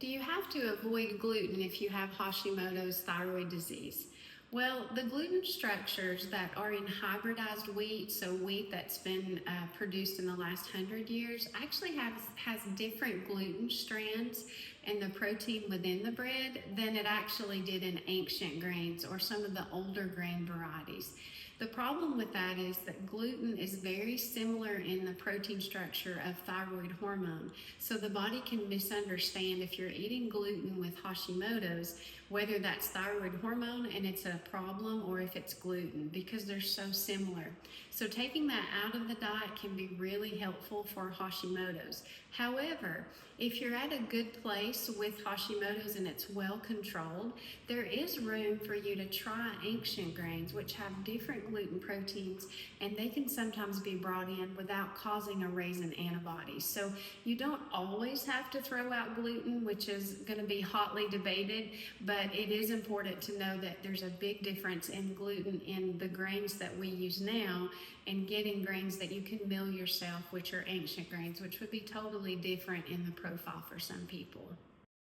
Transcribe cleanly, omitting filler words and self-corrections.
Do you have to avoid gluten if you have Hashimoto's thyroid disease? Well, the gluten structures that are in hybridized wheat, so wheat that's been produced in the last 100 years, actually has different gluten strands and the protein within the bread than it actually did in ancient grains or some of the older grain varieties. The problem with that is that gluten is very similar in the protein structure of thyroid hormone. So the body can misunderstand if you're eating gluten with Hashimoto's, whether that's thyroid hormone and it's a problem or if it's gluten, because they're so similar. So taking that out of the diet can be really helpful for Hashimoto's. However, if you're at a good place with Hashimoto's and it's well controlled, there is room for you to try ancient grains, which have different gluten proteins, and they can sometimes be brought in without causing a raise in antibodies. So you don't always have to throw out gluten, which is going to be hotly debated, but it is important to know that there's a big difference in gluten in the grains that we use now and getting grains that you can mill yourself, which are ancient grains, which would be totally different in the profile for some people.